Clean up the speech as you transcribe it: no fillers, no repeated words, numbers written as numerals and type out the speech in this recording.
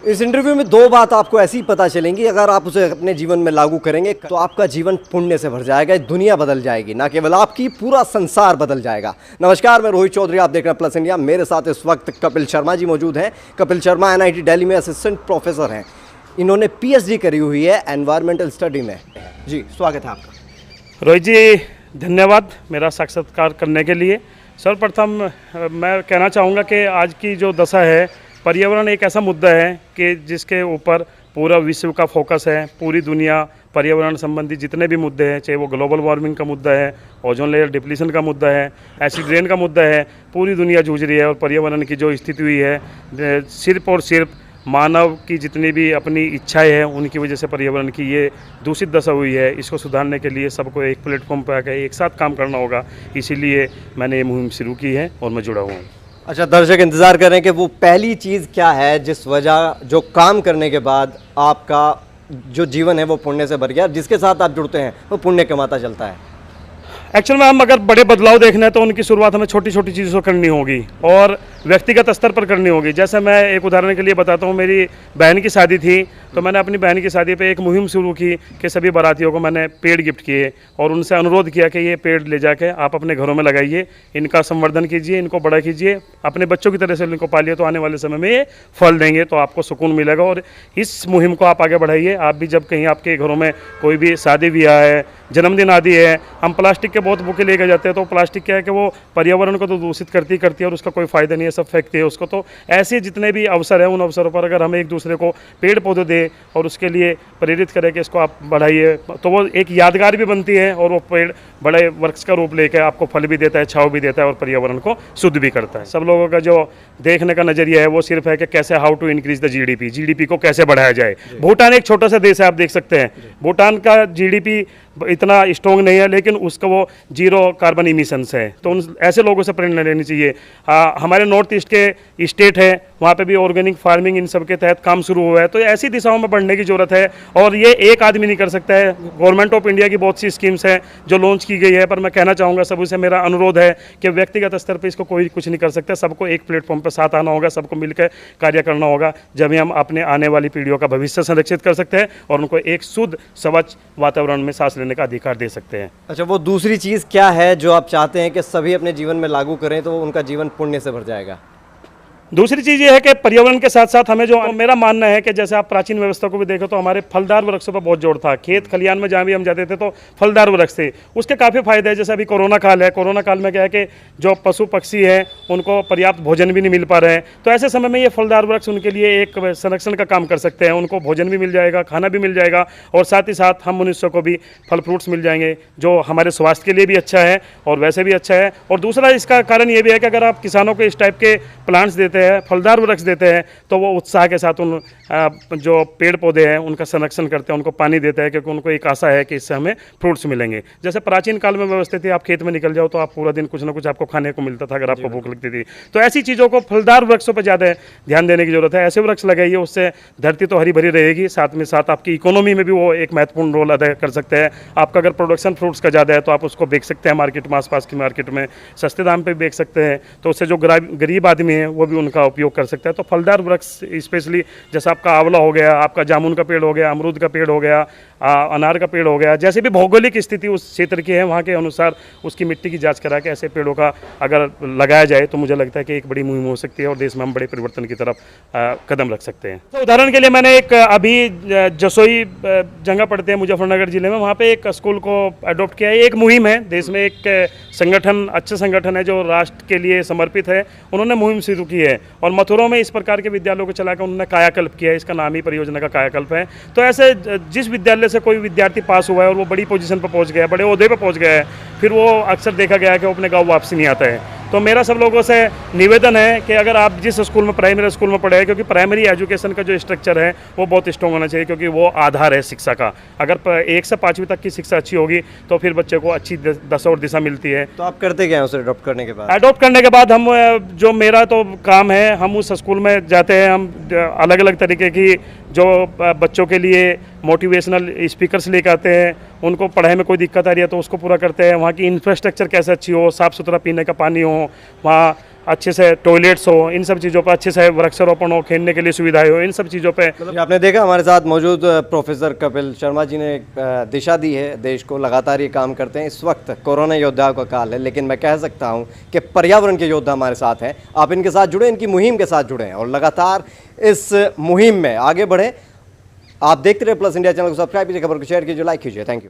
इस इंटरव्यू में दो बात आपको ऐसी पता चलेंगी, अगर आप उसे अपने जीवन में लागू करेंगे तो आपका जीवन पुण्य से भर जाएगा, दुनिया बदल जाएगी, ना केवल आपकी, पूरा संसार बदल जाएगा। नमस्कार, मैं रोहित चौधरी, आप देख रहे हैं प्लस इंडिया। मेरे साथ इस वक्त कपिल शर्मा जी मौजूद हैं। कपिल शर्मा एनआईटी दिल्ली में असिस्टेंट प्रोफेसर हैं। इन्होंने पीएचडी करी हुई है एनवायरमेंटल स्टडी में। जी, स्वागत है आपका। रोहित जी, धन्यवाद मेरा साक्षात्कार करने के लिए। सर्वप्रथम मैं कहना चाहूँगा कि आज की जो दशा है, पर्यावरण एक ऐसा मुद्दा है कि जिसके ऊपर पूरा विश्व का फोकस है। पूरी दुनिया पर्यावरण संबंधी जितने भी मुद्दे हैं, चाहे वो ग्लोबल वार्मिंग का मुद्दा है, ओजोन लेयर डिप्लीशन का मुद्दा है, एसिड रेन का मुद्दा है, पूरी दुनिया जूझ रही है। और पर्यावरण की जो स्थिति हुई है, सिर्फ और सिर्फ मानव की जितनी भी अपनी इच्छाएं हैं, उनकी वजह से पर्यावरण की ये दूषित दशा हुई है। इसको सुधारने के लिए सबको एक प्लेटफॉर्म पर आकर एक साथ काम करना होगा। इसीलिए मैंने ये मुहिम शुरू की है और मैं जुड़ा हुआ हूँ। अच्छा, दर्शक इंतजार करें कि वो पहली चीज़ क्या है जिस वजह, जो काम करने के बाद आपका जो जीवन है वो पुण्य से भर गया, जिसके साथ आप जुड़ते हैं वो पुण्य कमाता चलता है। एक्चुअल में हम अगर बड़े बदलाव देखना है तो उनकी शुरुआत हमें छोटी छोटी चीज़ों से करनी होगी और व्यक्तिगत स्तर पर करनी होगी। जैसे मैं एक उदाहरण के लिए बताता हूँ, मेरी बहन की शादी थी तो मैंने अपनी बहन की शादी पे एक मुहिम शुरू की कि सभी बारातियों को मैंने पेड़ गिफ्ट किए और उनसे अनुरोध किया कि ये पेड़ ले जाके आप अपने घरों में लगाइए, इनका संवर्धन कीजिए, इनको बड़ा कीजिए, अपने बच्चों की तरह से इनको पालिए, तो आने वाले समय में ये फल देंगे, तो आपको सुकून मिलेगा। और इस मुहिम को आप आगे बढ़ाइए। आप भी जब कहीं आपके घरों में कोई भी शादी ब्याह है, जन्मदिन आदि है, हम प्लास्टिक के बहुत बुके लेके जाते हैं, तो प्लास्टिक क्या है कि वो पर्यावरण को तो दूषित करती है और उसका कोई फ़ायदा नहीं है, सब फेंकते हैं उसको। तो ऐसे जितने भी अवसर हैं, उन अवसरों पर अगर हम एक दूसरे को पेड़ पौधे दें और उसके लिए प्रेरित करें कि इसको आप बढ़ाइए, तो वो एक यादगार भी बनती है और वो पेड़ बड़े वृक्ष का रूप लेकर आपको फल भी देता है, छाँव भी देता है और पर्यावरण को शुद्ध भी करता है। सब लोगों का जो देखने का नज़रिया है वो सिर्फ है कि कैसे how to increase the GDP को कैसे बढ़ाया जाए। भूटान एक छोटा सा देश है, आप देख सकते हैं, भूटान का जीडीपी इतना स्ट्रॉन्ग नहीं है, लेकिन उसका वो जीरो कार्बन इमिशंस है। तो उन ऐसे लोगों से प्रेरणा लेनी चाहिए। हमारे नॉर्थ ईस्ट के स्टेट है, वहाँ पे भी ऑर्गेनिक फार्मिंग इन सब के तहत काम शुरू हुआ है। तो ऐसी दिशाओं में बढ़ने की ज़रूरत है और ये एक आदमी नहीं कर सकता है। गवर्नमेंट ऑफ इंडिया की बहुत सी स्कीम्स हैं जो लॉन्च की गई है, पर मैं कहना चाहूँगा सबसे से मेरा अनुरोध है कि व्यक्तिगत स्तर पर इसको कोई कुछ नहीं कर सकता। सबको एक प्लेटफॉर्म पर साथ आना होगा, सबको मिलकर कार्य करना होगा, जब हम अपने आने वाली पीढ़ियों का भविष्य संरक्षित कर सकते हैं और उनको एक शुद्ध स्वच्छ वातावरण में सांस लेने का अधिकार दे सकते हैं। अच्छा, वो दूसरी चीज़ क्या है जो आप चाहते हैं कि सभी अपने जीवन में लागू करें तो उनका जीवन पुण्य से भर जाएगा? दूसरी चीज़ ये है कि पर्यावरण के साथ साथ हमें जो मेरा मानना है कि जैसे आप प्राचीन व्यवस्था को भी देखो तो हमारे फलदार वृक्षों पर बहुत जोर था। खेत खलियान में जहाँ भी हम जाते थे तो फलदार वृक्ष थे, उसके काफ़ी फायदे हैं। जैसे अभी कोरोना काल है, कोरोना काल में क्या है कि जो पशु पक्षी हैं उनको पर्याप्त भोजन भी नहीं मिल पा रहे हैं, तो ऐसे समय में ये फलदार वृक्ष उनके लिए एक संरक्षण का काम कर सकते हैं। उनको भोजन भी मिल जाएगा, खाना भी मिल जाएगा और साथ ही साथ हम मनुष्य को भी फल फ्रूट्स मिल जाएंगे, जो हमारे स्वास्थ्य के लिए भी अच्छा है और वैसे भी अच्छा है। और दूसरा इसका कारण ये भी है कि अगर आप किसानों को इस टाइप के प्लांट्स देते हैं, फलदार वृक्ष देते हैं, तो वो उत्साह के साथ उन जो पेड़ पौधे हैं उनका संरक्षण करते हैं, उनको पानी देते हैं, क्योंकि उनको एक आशा है कि इससे हमें फ्रूट्स मिलेंगे। जैसे प्राचीन काल में व्यवस्था थी, आप खेत में निकल जाओ तो आप पूरा दिन कुछ ना कुछ आपको खाने को मिलता था अगर आपको भूख लगती थी। तो ऐसी चीज़ों को फलदार वृक्षों पर ज़्यादा ध्यान देने की जरूरत है। ऐसे वृक्ष लगाइए, उससे धरती तो हरी भरी रहेगी, साथ में साथ आपकी इकोनॉमी में भी वो एक महत्वपूर्ण रोल अदा कर सकते हैं। आपका अगर प्रोडक्शन फ्रूट्स का ज़्यादा है तो आप उसको बेच सकते हैं मार्केट में, आसपास की मार्केट में सस्ते दाम पर बेच सकते हैं, तो उससे जो गरीब आदमी है वो भी उनका उपयोग कर सकता है। तो फलदार वृक्ष स्पेशली जैसे आपका आंवला हो गया, आपका जामुन का पेड़ हो गया, अमरूद का पेड़ हो गया, अनार का पेड़ हो गया, जैसे भी भौगोलिक स्थिति उस क्षेत्र की है वहाँ के अनुसार उसकी मिट्टी की जांच करा के ऐसे पेड़ों का अगर लगाया जाए तो मुझे लगता है कि एक बड़ी मुहिम हो सकती है और देश में हम बड़े परिवर्तन की तरफ कदम रख सकते हैं। तो उदाहरण के लिए मैंने एक अभी जसोई जगह पड़ते हैं मुजफ्फरनगर जिले में, वहाँ पे एक स्कूल को अडॉप्ट किया है। एक मुहिम है, देश में एक संगठन, अच्छा संगठन है जो राष्ट्र के लिए समर्पित है, उन्होंने मुहिम शुरू की है और मथुरा में इस प्रकार के विद्यालयों को चलाकर उन्होंने कायाकल्प किया है। इसका नाम ही परियोजना का कायाकल्प है। तो ऐसे जिस विद्यालय से कोई विद्यार्थी पास हुआ है और वो बड़ी पोजीशन पर पहुंच गया, बड़े ओहदे पर पहुंच गया है, फिर वो अक्सर देखा गया है कि वो अपने गाँव वापसी नहीं आता है। तो मेरा सब लोगों से निवेदन है कि अगर आप जिस स्कूल में, प्राइमरी स्कूल में पढ़े हैं, क्योंकि प्राइमरी एजुकेशन का जो स्ट्रक्चर है वो बहुत स्ट्रॉन्ग होना चाहिए, क्योंकि वो आधार है शिक्षा का। अगर 1 से 5वीं तक की शिक्षा अच्छी होगी तो फिर बच्चे को अच्छी दशा और दिशा मिलती है। तो आप करते क्या हैं उसे अडॉप्ट करने के बाद? अडॉप्ट करने के बाद हम, जो मेरा तो काम है, हम उस स्कूल में जाते हैं, हम अलग अलग तरीके की जो बच्चों के लिए मोटिवेशनल स्पीकर्स लेकर आते हैं, उनको पढ़ाई में कोई दिक्कत आ रही है तो उसको पूरा करते हैं। वहाँ की इंफ्रास्ट्रक्चर कैसे अच्छी हो, साफ़ सुथरा पीने का पानी हो, वहाँ अच्छे से टॉयलेट्स हो, इन सब चीज़ों पर अच्छे से वृक्षारोपण हो, खेलने के लिए सुविधाएं हो, इन सब चीज़ों पे ये आपने देखा हमारे साथ मौजूद प्रोफेसर कपिल शर्मा जी ने एक दिशा दी है देश को, लगातार ये काम करते हैं। इस वक्त कोरोना योद्धाओं का काल है, लेकिन मैं कह सकता हूँ कि पर्यावरण के योद्धा हमारे साथ हैं। आप इनके साथ जुड़े, इनकी मुहिम के साथ जुड़े और लगातार इस मुहिम में आगे बढ़े। आप देखते रहे प्लस इंडिया चैनल को, सब्सक्राइब कीजिए, खबर को शेयर कीजिए, लाइक कीजिए। Thank you.